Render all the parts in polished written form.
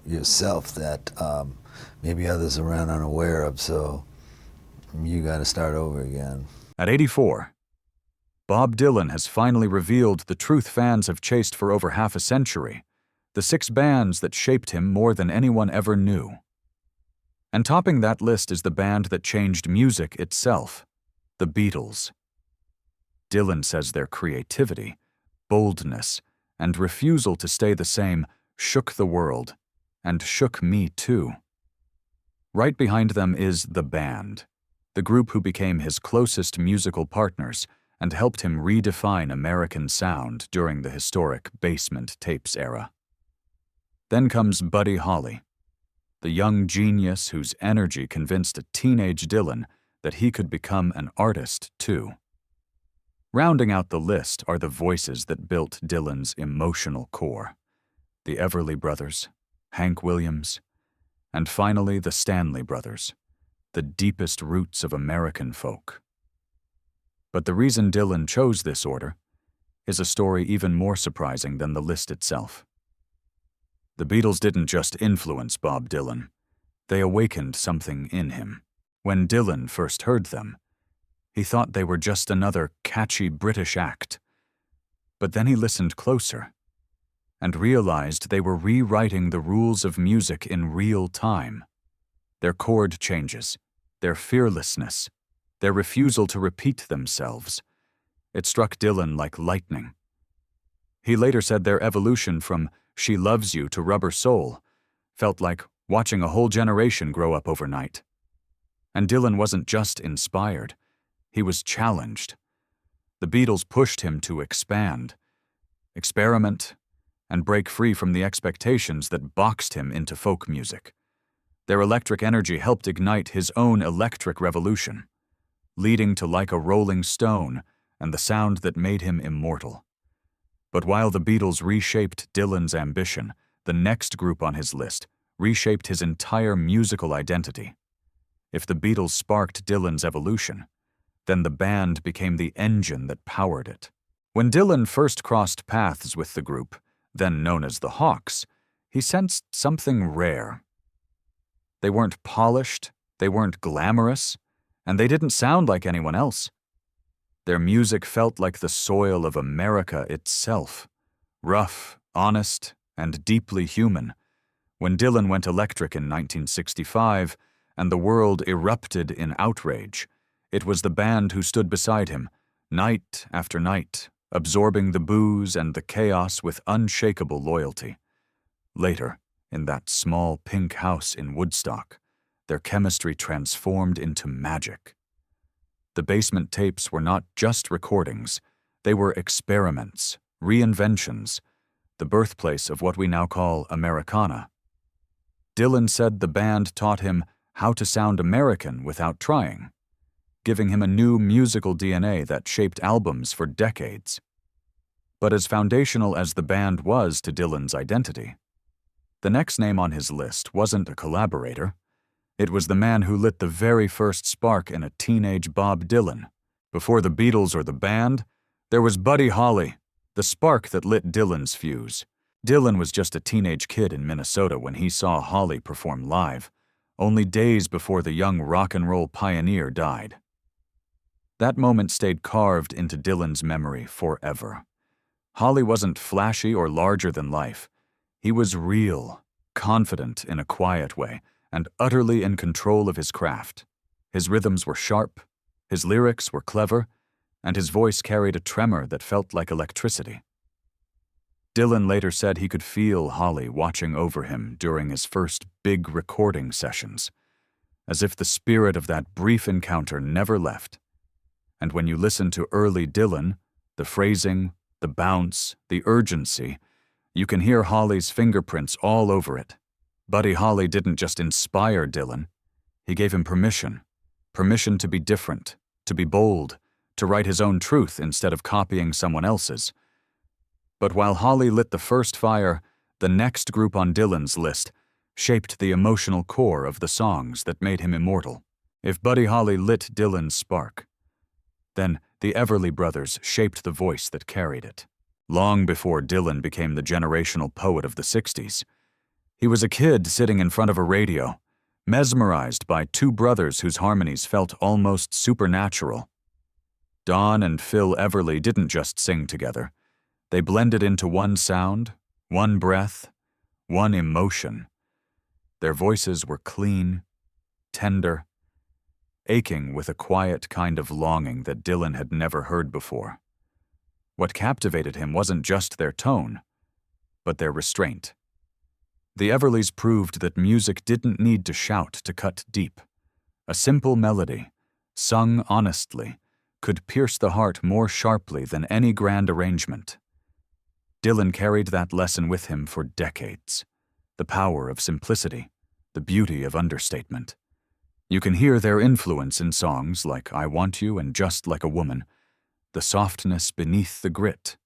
yourself that maybe others around are unaware of, so you got to start over again. At 84, Bob Dylan has finally revealed the truth fans have chased for over half a century, the 6 bands that shaped him more than anyone ever knew. And topping that list is the band that changed music itself, the Beatles. Dylan says their creativity, boldness, and refusal to stay the same shook the world, and shook me too. Right behind them is the band, the group who became his closest musical partners and helped him redefine American sound during the historic basement tapes era. Then comes Buddy Holly, the young genius whose energy convinced a teenage Dylan that he could become an artist too. Rounding out the list are the voices that built Dylan's emotional core: the Everly Brothers, Hank Williams, and finally the Stanley Brothers, the deepest roots of American folk. But the reason Dylan chose this order is a story even more surprising than the list itself. The Beatles didn't just influence Bob Dylan, they awakened something in him. When Dylan first heard them, he thought they were just another catchy British act. But then he listened closer and realized they were rewriting the rules of music in real time. Their chord changes, their fearlessness, their refusal to repeat themselves. It struck Dylan like lightning. He later said their evolution from She Loves You to Rubber Soul felt like watching a whole generation grow up overnight. And Dylan wasn't just inspired, he was challenged. The Beatles pushed him to expand, experiment, and break free from the expectations that boxed him into folk music. Their electric energy helped ignite his own electric revolution, leading to Like a Rolling Stone and the sound that made him immortal. But while the Beatles reshaped Dylan's ambition, the next group on his list reshaped his entire musical identity. If the Beatles sparked Dylan's evolution, then the band became the engine that powered it. When Dylan first crossed paths with the group, then known as the Hawks, he sensed something rare. They weren't polished, they weren't glamorous, and they didn't sound like anyone else. Their music felt like the soil of America itself, rough, honest, and deeply human. When Dylan went electric in 1965 and the world erupted in outrage, it was the band who stood beside him, night after night, absorbing the booze and the chaos with unshakable loyalty. Later, in that small pink house in Woodstock, their chemistry transformed into magic. The basement tapes were not just recordings, they were experiments, reinventions, the birthplace of what we now call Americana. Dylan said the band taught him how to sound American without trying, giving him a new musical DNA that shaped albums for decades. But as foundational as the band was to Dylan's identity, the next name on his list wasn't a collaborator. It was the man who lit the very first spark in a teenage Bob Dylan. Before the Beatles or the band, there was Buddy Holly, the spark that lit Dylan's fuse. Dylan was just a teenage kid in Minnesota when he saw Holly perform live, only days before the young rock and roll pioneer died. That moment stayed carved into Dylan's memory forever. Holly wasn't flashy or larger than life. He was real, confident in a quiet way, and utterly in control of his craft. His rhythms were sharp, his lyrics were clever, and his voice carried a tremor that felt like electricity. Dylan later said he could feel Holly watching over him during his first big recording sessions, as if the spirit of that brief encounter never left. And when you listen to early Dylan, the phrasing, the bounce, the urgency, you can hear Holly's fingerprints all over it. Buddy Holly didn't just inspire Dylan, he gave him permission to be different, to be bold, to write his own truth instead of copying someone else's. But while Holly lit the first fire, the next group on Dylan's list shaped the emotional core of the songs that made him immortal. If Buddy Holly lit Dylan's spark, then the Everly Brothers shaped the voice that carried it. Long before Dylan became the generational poet of the 60s, He was a kid sitting in front of a radio, mesmerized by two brothers whose harmonies felt almost supernatural. Don and Phil Everly didn't just sing together. They blended into one sound, one breath, one emotion. Their voices were clean, tender, aching with a quiet kind of longing that Dylan had never heard before. What captivated him wasn't just their tone, but their restraint. The Everlys proved that music didn't need to shout to cut deep. A simple melody, sung honestly, could pierce the heart more sharply than any grand arrangement. Dylan carried that lesson with him for decades. The power of simplicity, the beauty of understatement. You can hear their influence in songs like I Want You and Just Like a Woman, the softness beneath the grit,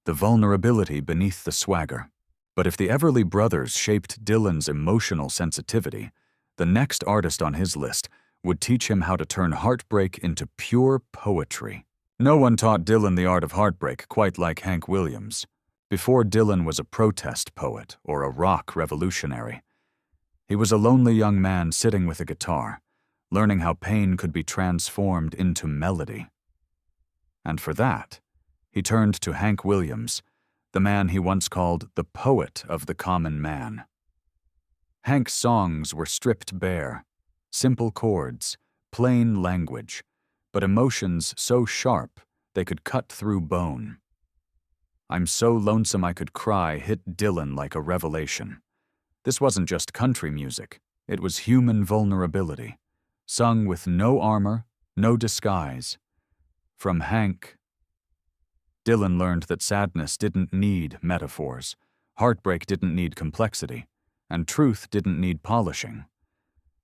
the vulnerability beneath the swagger. But if the Everly brothers shaped Dylan's emotional sensitivity, the next artist on his list would teach him how to turn heartbreak into pure poetry. No one taught Dylan the art of heartbreak quite like Hank Williams. Before Dylan was a protest poet or a rock revolutionary. He was a lonely young man sitting with a guitar, learning how pain could be transformed into melody. And for that, he turned to Hank Williams, the man he once called the poet of the common man. Hank's songs were stripped bare, simple chords, plain language, but emotions so sharp they could cut through bone. I'm So Lonesome I Could Cry hit Dylan like a revelation. This wasn't just country music, it was human vulnerability, sung with no armor, no disguise. From Hank, Dylan learned that sadness didn't need metaphors, heartbreak didn't need complexity, and truth didn't need polishing.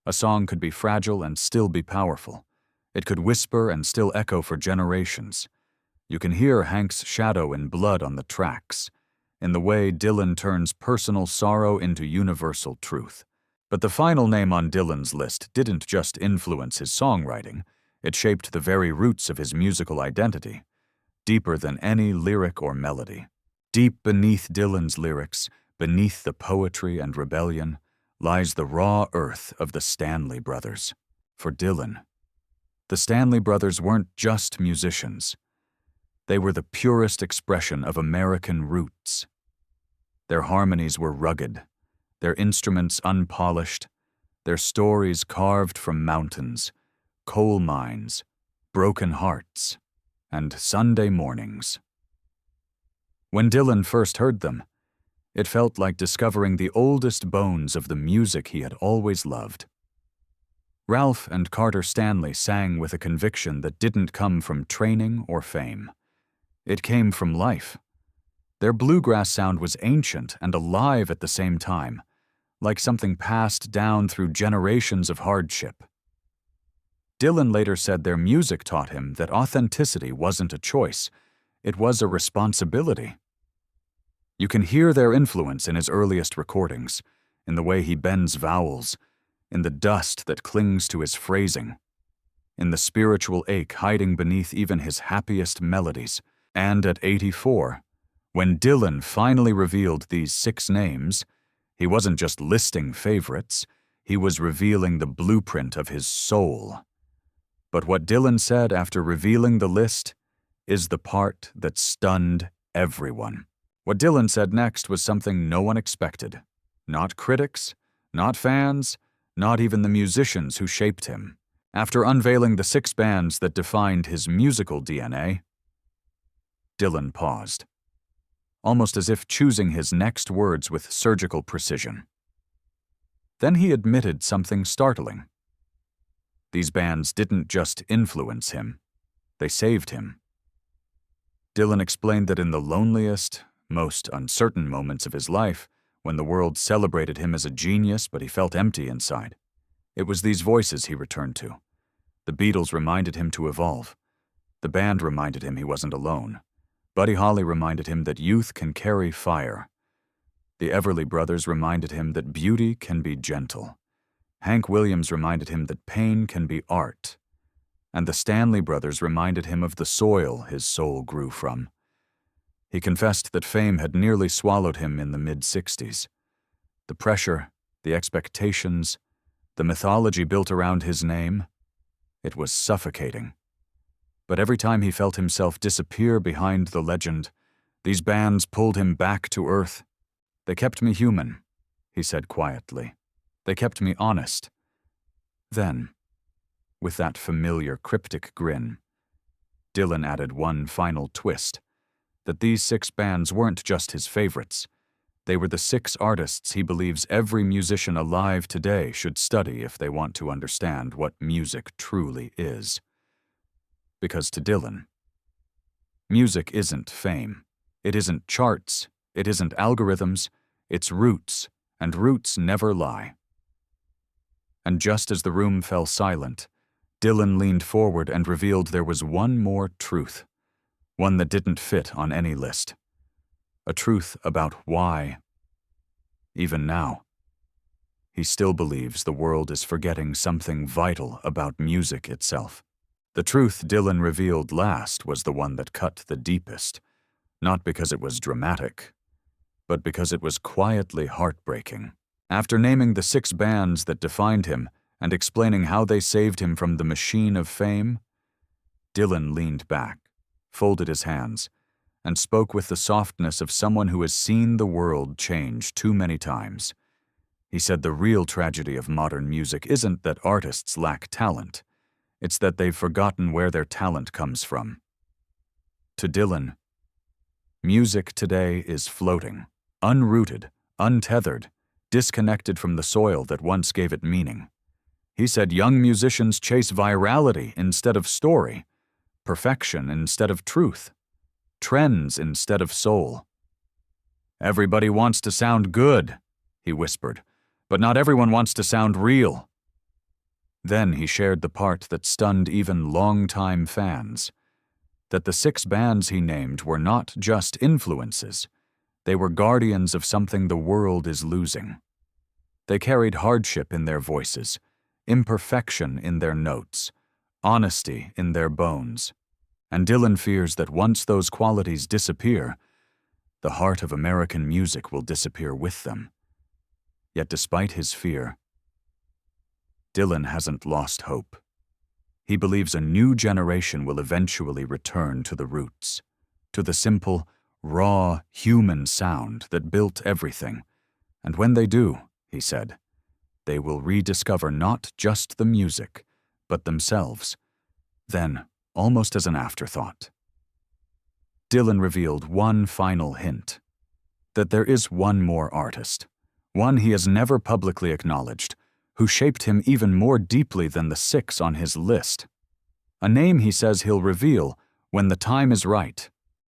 A song could be fragile and still be powerful. It could whisper and still echo for generations. You can hear Hank's shadow in blood on the tracks, in the way Dylan turns personal sorrow into universal truth. But the final name on Dylan's list didn't just influence his songwriting, it shaped the very roots of his musical identity, deeper than any lyric or melody. Deep beneath Dylan's lyrics, beneath the poetry and rebellion, lies the raw earth of the Stanley Brothers. For Dylan, the Stanley Brothers weren't just musicians. They were the purest expression of American roots. Their harmonies were rugged, their instruments unpolished, their stories carved from mountains, coal mines, broken hearts, and Sunday mornings. When Dylan first heard them, it felt like discovering the oldest bones of the music he had always loved. Ralph and Carter Stanley sang with a conviction that didn't come from training or fame. It came from life. Their bluegrass sound was ancient and alive at the same time, like something passed down through generations of hardship. Dylan later said their music taught him that authenticity wasn't a choice, it was a responsibility. You can hear their influence in his earliest recordings, in the way he bends vowels, in the dust that clings to his phrasing, in the spiritual ache hiding beneath even his happiest melodies. And at 84, when Dylan finally revealed these 6 names, he wasn't just listing favorites, he was revealing the blueprint of his soul. But what Dylan said after revealing the list is the part that stunned everyone. What Dylan said next was something no one expected. Not critics, not fans, not even the musicians who shaped him. After unveiling the 6 bands that defined his musical DNA, Dylan paused, almost as if choosing his next words with surgical precision. Then he admitted something startling. These bands didn't just influence him, they saved him. Dylan explained that in the loneliest, most uncertain moments of his life, when the world celebrated him as a genius but he felt empty inside, it was these voices he returned to. The Beatles reminded him to evolve. The band reminded him he wasn't alone. Buddy Holly reminded him that youth can carry fire. The Everly Brothers reminded him that beauty can be gentle. Hank Williams reminded him that pain can be art. And the Stanley Brothers reminded him of the soil his soul grew from. He confessed that fame had nearly swallowed him in the mid-60s. The pressure, the expectations, the mythology built around his name, it was suffocating. But every time he felt himself disappear behind the legend, these bands pulled him back to earth. They kept me human, he said quietly. They kept me honest. Then, with that familiar cryptic grin, Dylan added one final twist, that these 6 bands weren't just his favorites. They were the 6 artists he believes every musician alive today should study if they want to understand what music truly is. Because to Dylan, music isn't fame. It isn't charts. It isn't algorithms. It's roots, and roots never lie. And just as the room fell silent, Dylan leaned forward and revealed there was one more truth, one that didn't fit on any list. A truth about why. Even now, he still believes the world is forgetting something vital about music itself. The truth Dylan revealed last was the one that cut the deepest, not because it was dramatic, but because it was quietly heartbreaking. After naming the 6 bands that defined him and explaining how they saved him from the machine of fame, Dylan leaned back, folded his hands, and spoke with the softness of someone who has seen the world change too many times. He said the real tragedy of modern music isn't that artists lack talent, it's that they've forgotten where their talent comes from. To Dylan, music today is floating, unrooted, untethered, disconnected from the soil that once gave it meaning. He said young musicians chase virality instead of story, perfection instead of truth, trends instead of soul. Everybody wants to sound good, he whispered, but not everyone wants to sound real. Then he shared the part that stunned even longtime fans, that the 6 bands he named were not just influences, they were guardians of something the world is losing. They carried hardship in their voices, imperfection in their notes, honesty in their bones. And Dylan fears that once those qualities disappear, the heart of American music will disappear with them. Yet despite his fear, Dylan hasn't lost hope. He believes a new generation will eventually return to the roots, to the simple, raw, human sound that built everything. And when they do, he said, they will rediscover not just the music, but themselves. Then, almost as an afterthought, Dylan revealed one final hint, that there is one more artist, one he has never publicly acknowledged, who shaped him even more deeply than the 6 on his list. A name he says he'll reveal when the time is right,